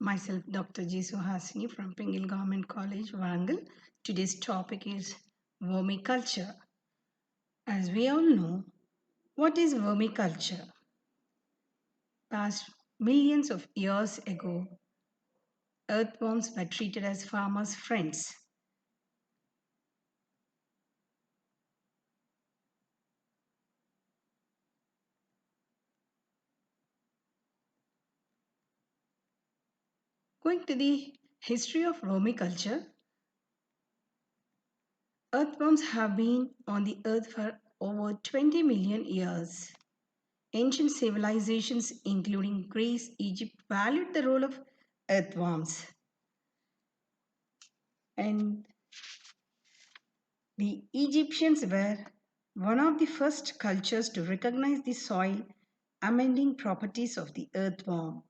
Myself, Dr. G. Suhasini from Pingil Government College, Warangal. Today's topic is vermiculture. As we all know, what is vermiculture? Past millions of years ago, earthworms were treated as farmers' friends. Going to the history of vermiculture, earthworms have been on the earth for over 20 million years. Ancient civilizations, including Greece, Egypt, valued the role of earthworms. And the Egyptians were one of the first cultures to recognize the soil amending properties of the earthworm.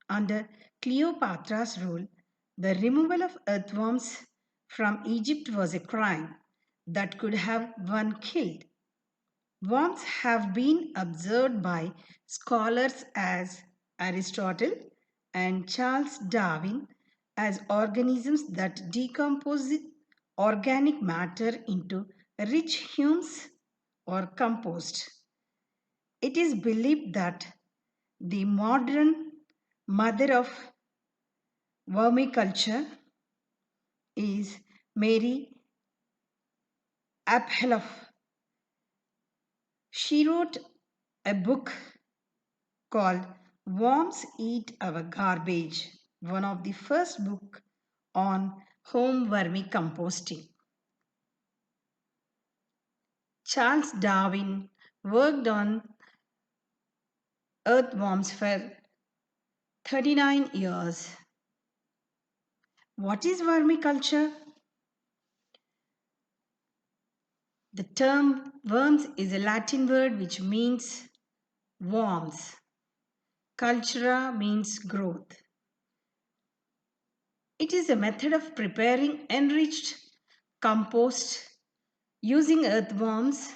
Under Cleopatra's rule, the removal of earthworms from Egypt was a crime that could have one killed. Worms have been observed by scholars as Aristotle and Charles Darwin as organisms that decompose organic matter into rich humus or compost. It is believed that the modern mother of vermiculture is Mary Apheloff. She wrote a book called Worms Eat Our Garbage, one of the first books on home vermicomposting. Charles Darwin worked on earthworms for 39 years. What is vermiculture? The term worms is a Latin word which means worms. Cultura means growth. It is a method of preparing enriched compost using earthworms.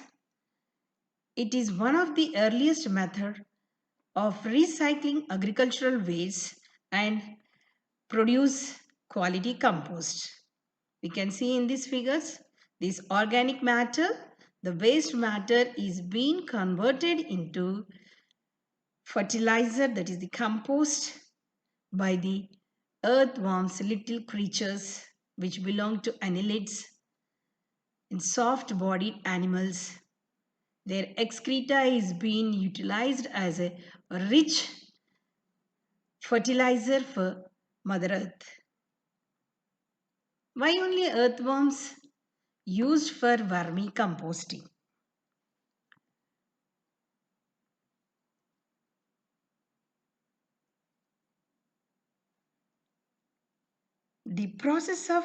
It is one of the earliest methods of recycling agricultural waste and produce quality compost. We can see in these figures, this organic matter, the waste matter is being converted into fertilizer, that is the compost, by the earthworms, little creatures which belong to annelids and soft-bodied animals. Their excreta is being utilized as a rich fertilizer for Mother Earth. Why only earthworms used for vermicomposting? The process of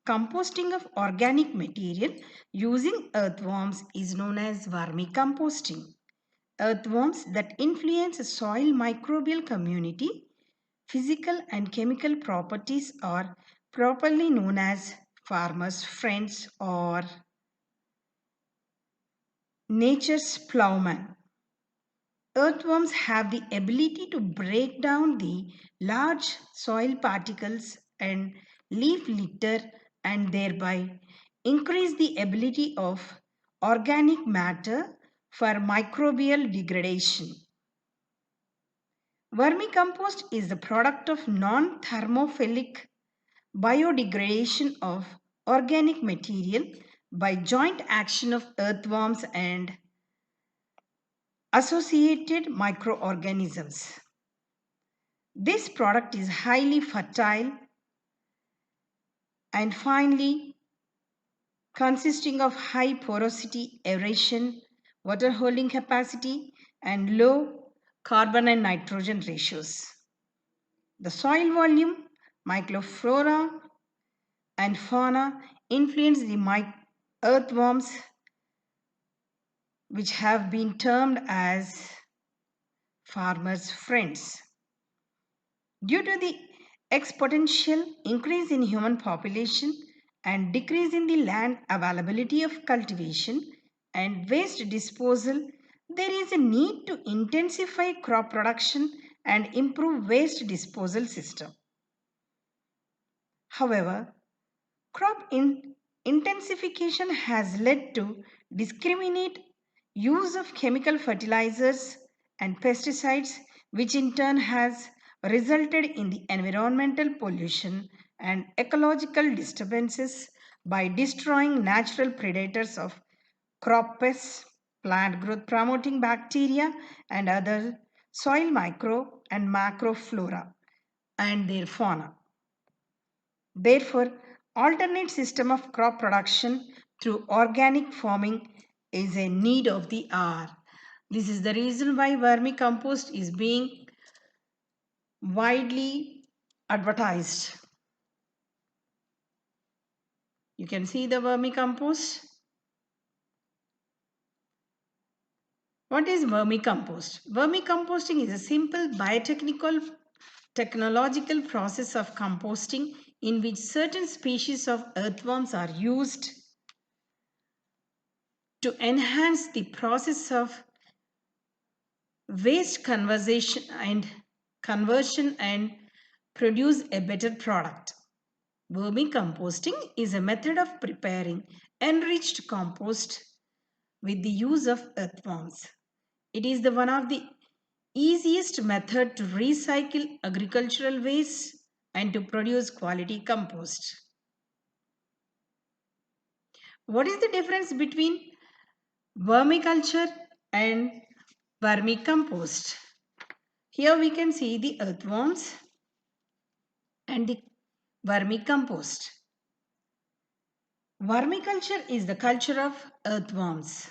composting of organic material using earthworms is known as vermicomposting. Earthworms that influence a soil microbial community, physical and chemical properties are properly known as farmers' friends or nature's plowman. Earthworms have the ability to break down the large soil particles and leaf litter and thereby increase the ability of organic matter for microbial degradation. Vermicompost is the product of non-thermophilic biodegradation of organic material by joint action of earthworms and associated microorganisms. This product is highly fertile and finally consisting of high porosity, aeration, water holding capacity and low carbon and nitrogen ratios. The soil volume, microflora and fauna influence the earthworms which have been termed as farmers' friends. Due to the exponential increase in human population and decrease in the land availability of cultivation and waste disposal, there is a need to intensify crop production and improve waste disposal system. However, intensification has led to discriminate use of chemical fertilizers and pesticides, which in turn has resulted in the environmental pollution and ecological disturbances by destroying natural predators of crop pests, plant growth promoting bacteria and other soil micro and macro flora and their fauna. Therefore, alternate system of crop production through organic farming is a need of the hour. This is the reason why vermicompost is being widely advertised. You can see the vermicompost. What is vermicompost? Vermicomposting is a simple technological process of composting in which certain species of earthworms are used to enhance the process of waste conversion and produce a better product. Vermicomposting is a method of preparing enriched compost with the use of earthworms. It is the one of the easiest method to recycle agricultural waste and to produce quality compost. What is the difference between vermiculture and vermicompost? Here we can see the earthworms and the vermicompost. Vermiculture is the culture of earthworms.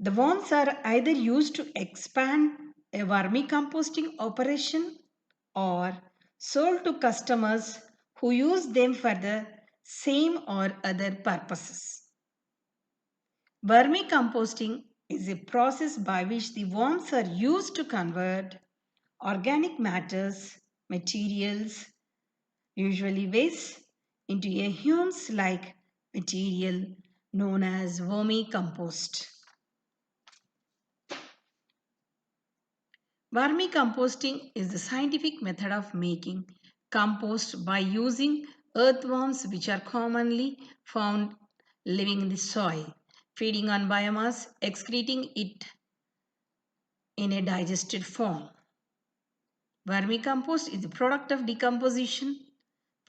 The worms are either used to expand a vermicomposting operation or sold to customers who use them for the same or other purposes. Vermicomposting is a process by which the worms are used to convert organic materials, usually waste, into a humus-like material known as vermicompost. Vermicomposting is the scientific method of making compost by using earthworms which are commonly found living in the soil, feeding on biomass, excreting it in a digested form. Vermicompost is the product of decomposition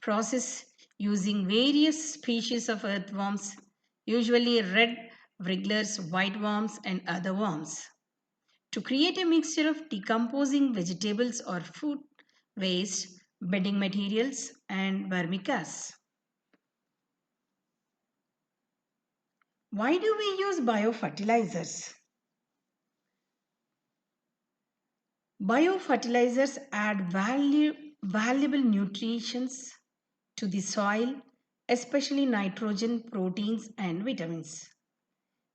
process using various species of earthworms, usually red wrigglers, white worms, and other worms, to create a mixture of decomposing vegetables or food waste, bedding materials, and vermicast. Why do we use biofertilizers? Biofertilizers add valuable nutrients to the soil, especially nitrogen, proteins, and vitamins.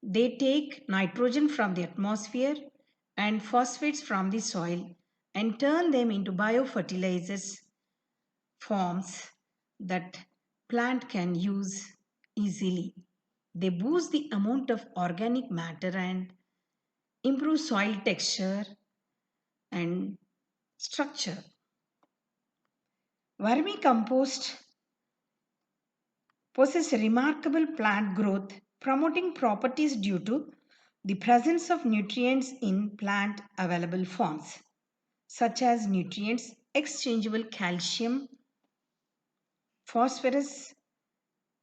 They take nitrogen from the atmosphere and phosphates from the soil and turn them into biofertilizers forms that plant can use easily. They boost the amount of organic matter and improve soil texture and structure. Vermicompost possess remarkable plant growth promoting properties due to the presence of nutrients in plant available forms such as nutrients exchangeable calcium, phosphorus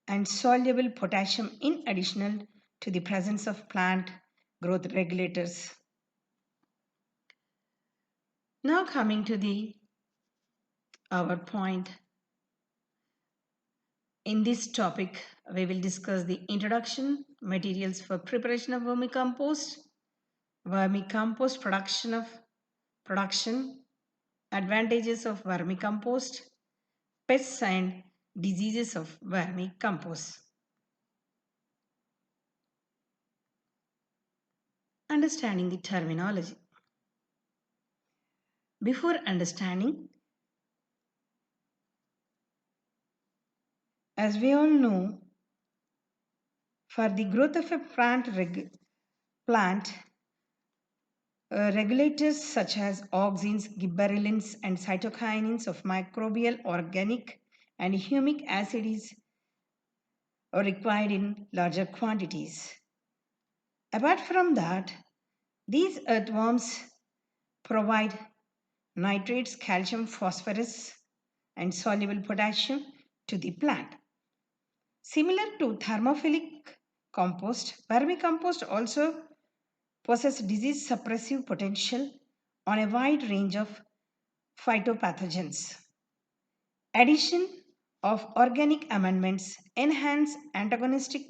and soluble potassium in addition to the presence of plant growth regulators. Now coming to our point. In this topic, we will discuss the introduction, materials for preparation of vermicompost, vermicompost production, advantages of vermicompost, pests and diseases of vermicompost. Understanding the terminology. Before understanding, as we all know, for the growth of a plant, Regulators such as auxins, gibberellins, and cytokinins of microbial, organic, and humic acids are required in larger quantities. Apart from that, these earthworms provide nitrates, calcium, phosphorus, and soluble potassium to the plant. Similar to thermophilic compost, vermicompost also possesses disease suppressive potential on a wide range of phytopathogens. Addition of organic amendments enhance antagonistic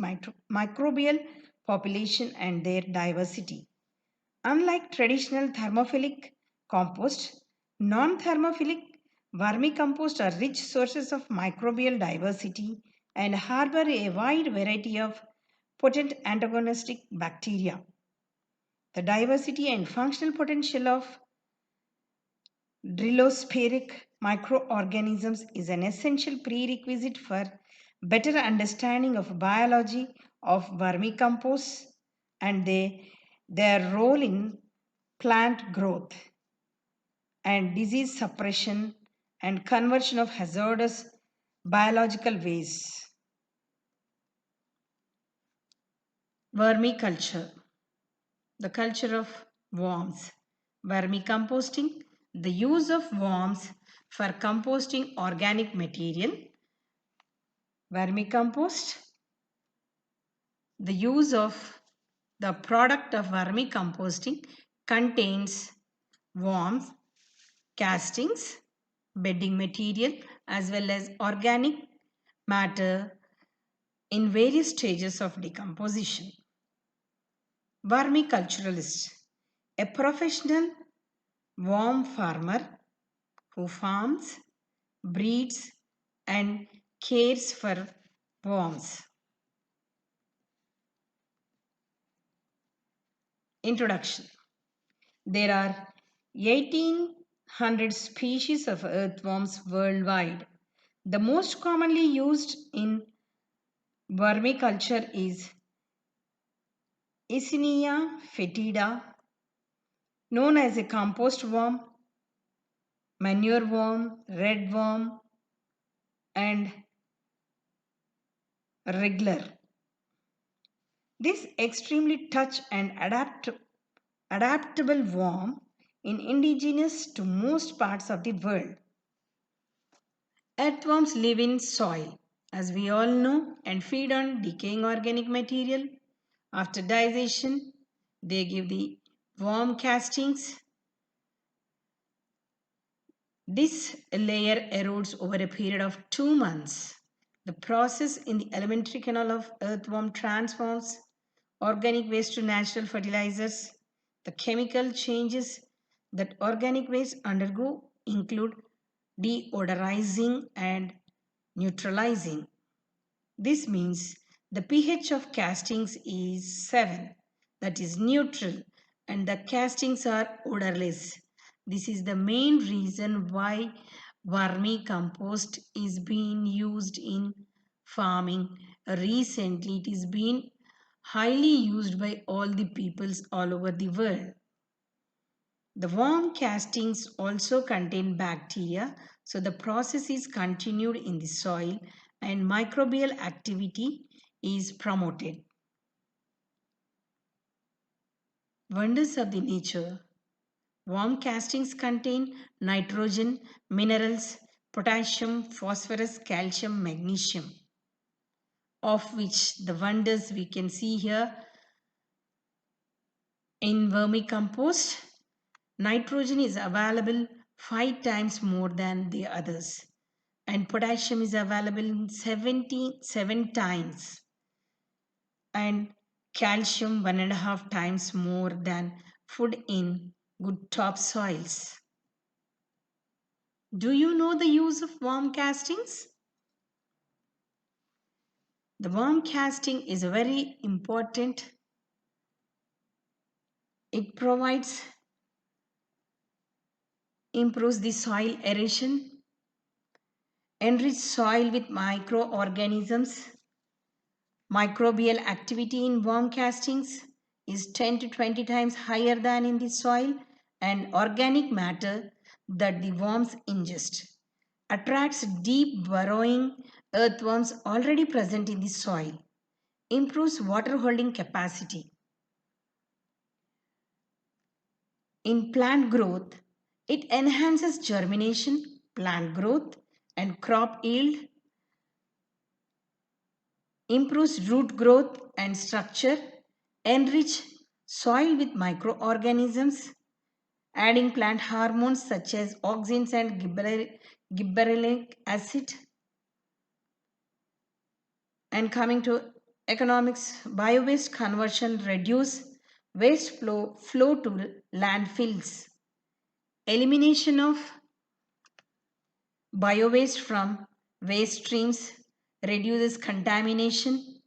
microbial population and their diversity. Unlike traditional thermophilic compost, non-thermophilic vermicompost are rich sources of microbial diversity and harbor a wide variety of potent antagonistic bacteria. The diversity and functional potential of Drillospheric microorganisms is an essential prerequisite for better understanding of biology of vermicomposts and their role in plant growth and disease suppression and conversion of hazardous biological waste. Vermiculture, the culture of worms. Vermicomposting, the use of worms for composting organic material. Vermicompost, the use of the product of vermicomposting contains worms, castings, bedding material, as well as organic matter in various stages of decomposition. Vermiculturalist, a professional worm farmer who farms, breeds, and cares for worms. Introduction. There are 1800 species of earthworms worldwide. The most commonly used in vermiculture is Eisenia fetida, known as a compost worm, manure worm, red worm, and wriggler. This extremely touch and adaptable worm is indigenous to most parts of the world. Earthworms live in soil, as we all know, and feed on decaying organic material. After digestion, they give the worm castings. This layer erodes over a period of 2 months. The process in the alimentary canal of earthworm transforms organic waste to natural fertilizers. The chemical changes that organic waste undergo include deodorizing and neutralizing. This means the pH of castings is 7, that is neutral, and the castings are odorless. This is the main reason why vermicompost is being used in farming. Recently, it is being highly used by all the peoples all over the world. The worm castings also contain bacteria, so the process is continued in the soil and microbial activity is promoted. Wonders of the nature. Worm castings contain nitrogen, minerals, potassium, phosphorus, calcium, magnesium, of which the wonders we can see here in vermicompost. Nitrogen is available 5 times more than the others, and potassium is available in 77 times, and calcium 1.5 times more than food in good topsoils. Do you know the use of worm castings? The worm casting is very important. It improves the soil aeration, enrich soil with microorganisms, microbial activity in worm castings is 10 to 20 times higher than in the soil, and organic matter that the worms ingest attracts deep burrowing earthworms already present in the soil, improves water holding capacity. In plant growth, it enhances germination, plant growth, and crop yield, improves root growth and structure, enrich soil with microorganisms, adding plant hormones such as auxins and gibberellic acid. And coming to economics, bio-waste conversion reduce waste flow to landfills. Elimination of bio-waste from waste streams reduces contamination,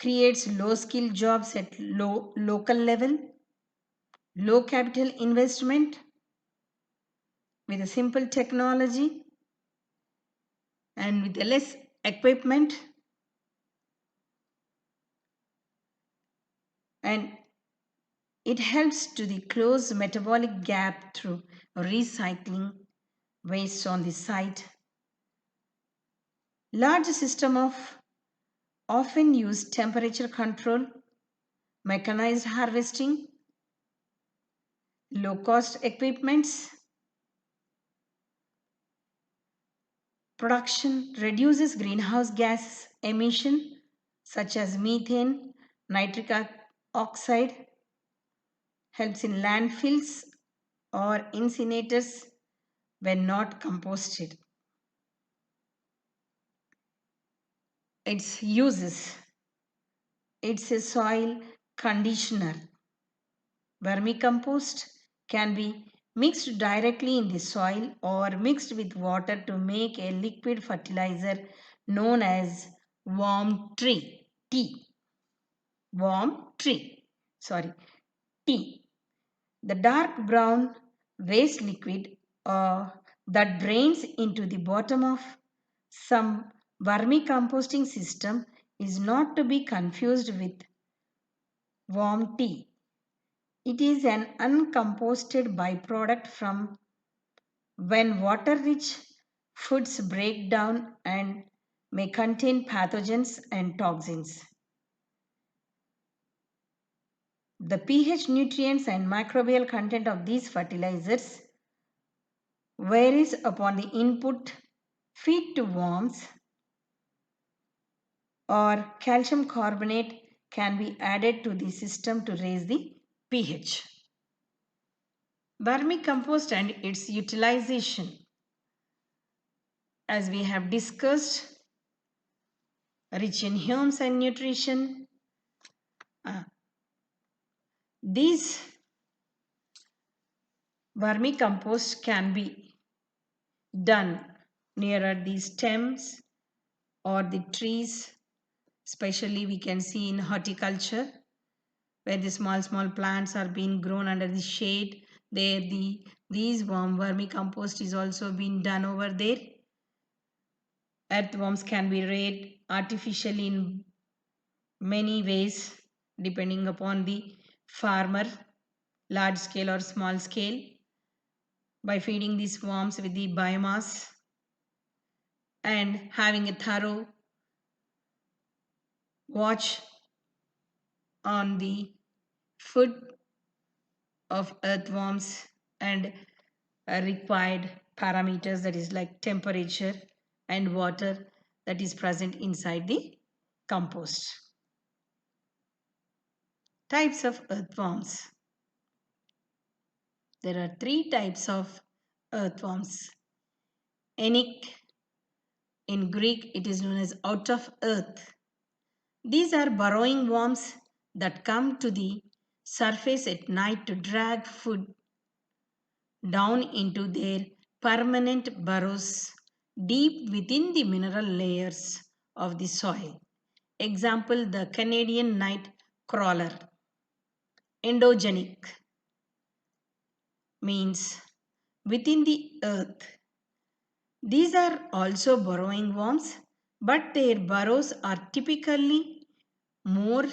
creates low-skill jobs at local level, low capital investment with a simple technology and with less equipment, and it helps to the close metabolic gap through recycling waste on the site. Large system of often use temperature control, mechanized harvesting, low cost equipments. Production reduces greenhouse gas emission such as methane, nitric oxide, helps in landfills or incinerators when not composted. Its uses. It's a soil conditioner. Vermicompost can be mixed directly in the soil or mixed with water to make a liquid fertilizer known as worm tree tea. Worm tree. Sorry, tea. The dark brown waste liquid that drains into the bottom of some vermicomposting system is not to be confused with worm tea. It is an uncomposted byproduct from when water-rich foods break down and may contain pathogens and toxins. The pH, nutrients, and microbial content of these fertilizers varies upon the input feed to worms, or calcium carbonate can be added to the system to raise the pH. Vermicompost and its utilization. As we have discussed, rich in humus and nutrition, these vermicompost can be done nearer the stems or the trees, especially we can see in horticulture where the small plants are being grown under the shade. There these vermicompost is also being done over there. Earthworms can be reared artificially in many ways depending upon the farmer, large scale or small scale, by feeding these worms with the biomass and having a thorough watch on the food of earthworms and required parameters, that is like temperature and water that is present inside the compost. Types of earthworms. There are three types of earthworms. Enic, in Greek it is known as out of earth. These are burrowing worms that come to the surface at night to drag food down into their permanent burrows deep within the mineral layers of the soil. Example, the Canadian night crawler. Endogenic means within the earth. These are also burrowing worms, but their burrows are typically more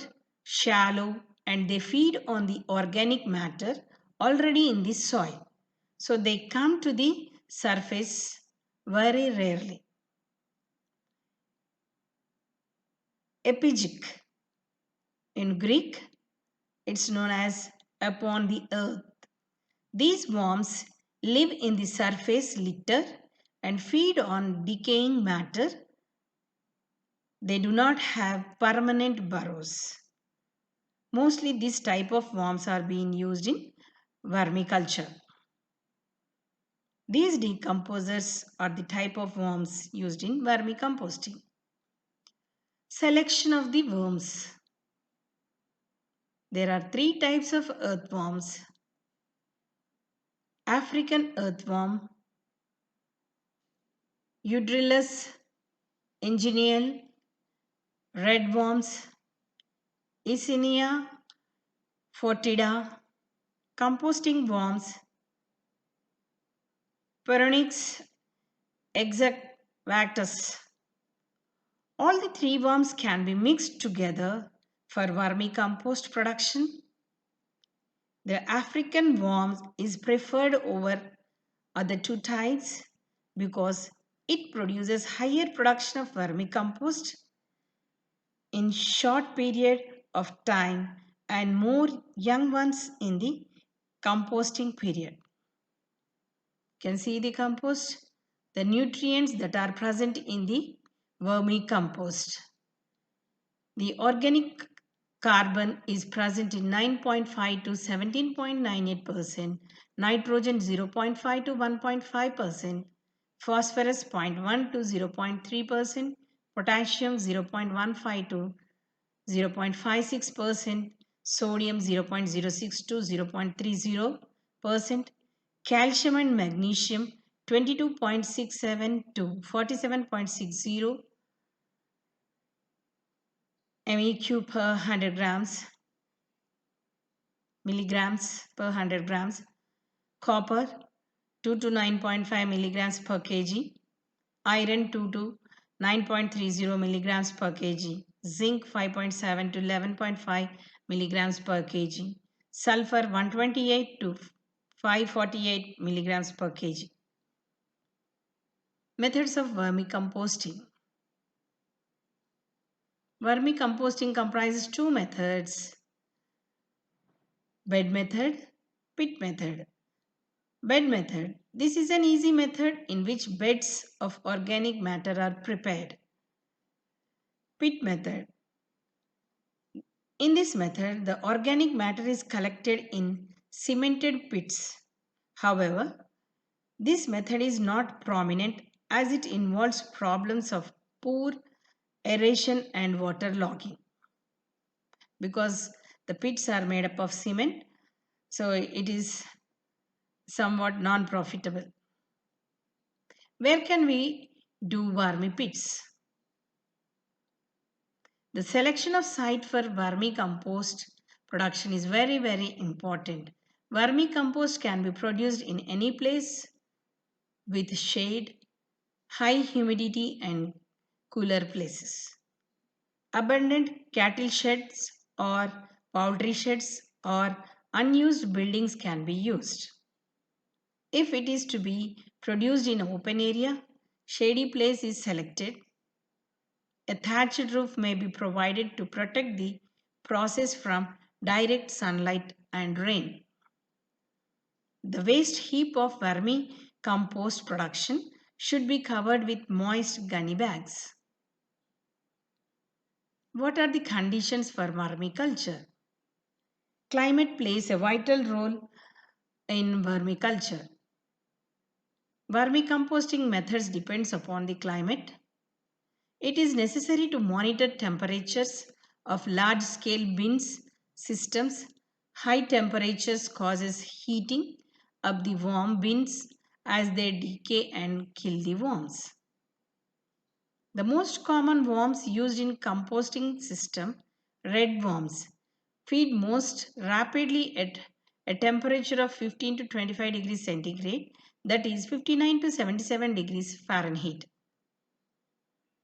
shallow and they feed on the organic matter already in the soil. So they come to the surface very rarely. Epigeic. In Greek, it's known as upon the earth. These worms live in the surface litter and feed on decaying matter. They do not have permanent burrows. Mostly this type of worms are being used in vermiculture. These decomposers are the type of worms used in vermicomposting. Selection of the worms. There are three types of earthworms. African earthworm, Eudrilus ingenuale, redworms, Eisenia foetida, composting worms, Pteronix exacvatus. All the three worms can be mixed together for vermicompost production. The African worm is preferred over other two types because it produces higher production of vermicompost in short period of time and more young ones in the composting period. You can see the compost, the nutrients that are present in the vermicompost. The organic carbon is present in 9.5 to 17.98%, nitrogen 0.5 to 1.5%, phosphorus 0.1 to 0.3%, potassium 0.15 to 0.56%, sodium 0.06 to 0.30%, calcium and magnesium 22.67 to 47.60 MEQ per 100 grams, milligrams per 100 grams, copper 2 to 9.5 milligrams per kg, iron 2 to 9.30 milligrams per kg, zinc 5.7 to 11.5 milligrams per kg, sulfur 128 to 548 milligrams per kg. Methods of vermicomposting. Vermicomposting comprises two methods: bed method, pit method. Bed method. This is an easy method in which beds of organic matter are prepared. Pit method. In this method, the organic matter is collected in cemented pits. However, this method is not prominent as it involves problems of poor aeration and water logging. Because the pits are made up of cement, so it is somewhat non-profitable. Where can we do vermi pits? The selection of site for vermicompost production is very, very important. Vermicompost can be produced in any place with shade, high humidity and cooler places. Abundant cattle sheds or poultry sheds or unused buildings can be used. If it is to be produced in open area, shady place is selected. A thatched roof may be provided to protect the process from direct sunlight and rain. The waste heap of vermicompost production should be covered with moist gunny bags. What are the conditions for vermiculture? Climate plays a vital role in vermiculture. Vermicomposting methods depends upon the climate. It is necessary to monitor temperatures of large-scale bins systems. High temperatures causes heating up the worm bins as they decay and kill the worms. The most common worms used in composting system, red worms, feed most rapidly at a temperature of 15 to 25 degrees centigrade, that is 59 to 77 degrees Fahrenheit.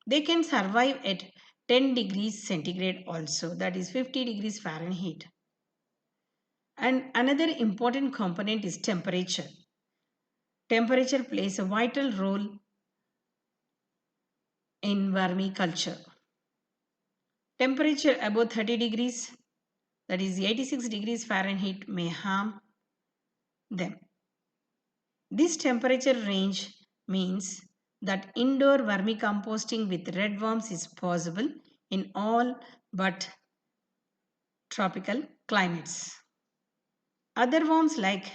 They can survive at 10 degrees centigrade also, that is 50 degrees Fahrenheit. And another important component is temperature. Temperature plays a vital role in vermiculture. Temperature above 30 degrees, that is 86 degrees Fahrenheit, may harm them. This temperature range means that indoor vermicomposting with red worms is possible in all but tropical climates. Other worms like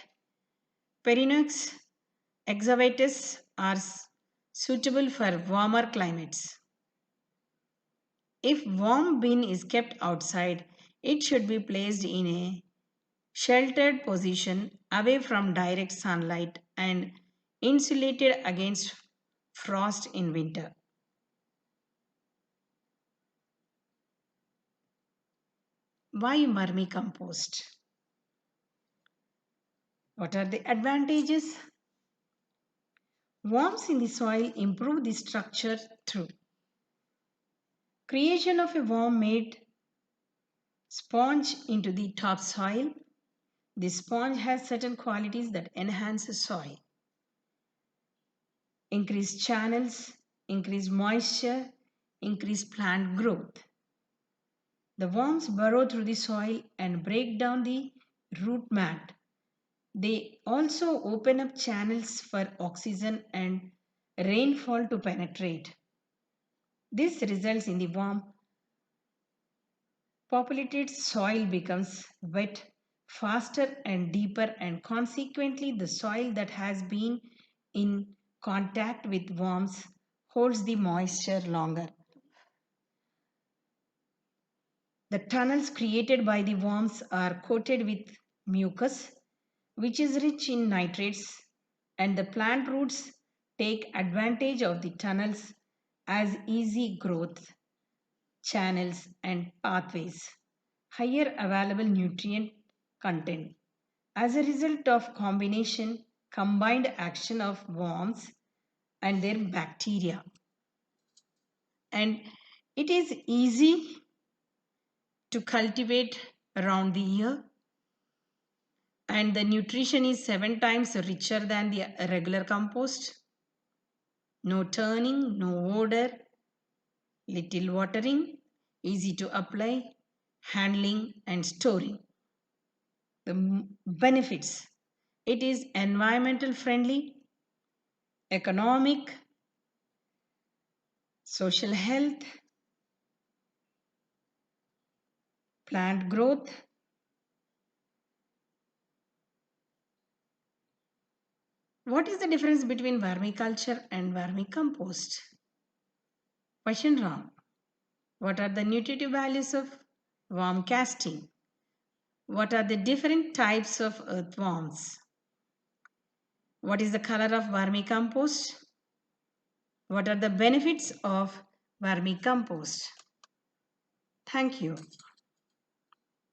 Perinox excavatus are suitable for warmer climates. If worm bin is kept outside, it should be placed in a sheltered position away from direct sunlight and insulated against frost in winter. Why vermicompost? What are the advantages? Worms in the soil improve the structure through creation of a worm made sponge into the topsoil. The sponge has certain qualities that enhance the soil. Increase channels, increase moisture, increase plant growth. The worms burrow through the soil and break down the root mat. They also open up channels for oxygen and rainfall to penetrate. This results in the worm populated soil becomes wet faster and deeper, and consequently the soil that has been in contact with worms holds the moisture longer. The tunnels created by the worms are coated with mucus, which is rich in nitrates, and the plant roots take advantage of the tunnels as easy growth channels and pathways, higher available nutrient content. As a result of combined action of worms and their bacteria. And it is easy to cultivate around the year, and the nutrition is 7 times richer than the regular compost. No turning, no odor, little watering, easy to apply, handling and storing. The benefits: it is environmental friendly, economic, social health, plant growth. What is the difference between vermiculture and vermicompost? Question wrong. What are the nutritive values of worm casting? What are the different types of earthworms? What is the color of vermicompost? What are the benefits of vermicompost? Thank you.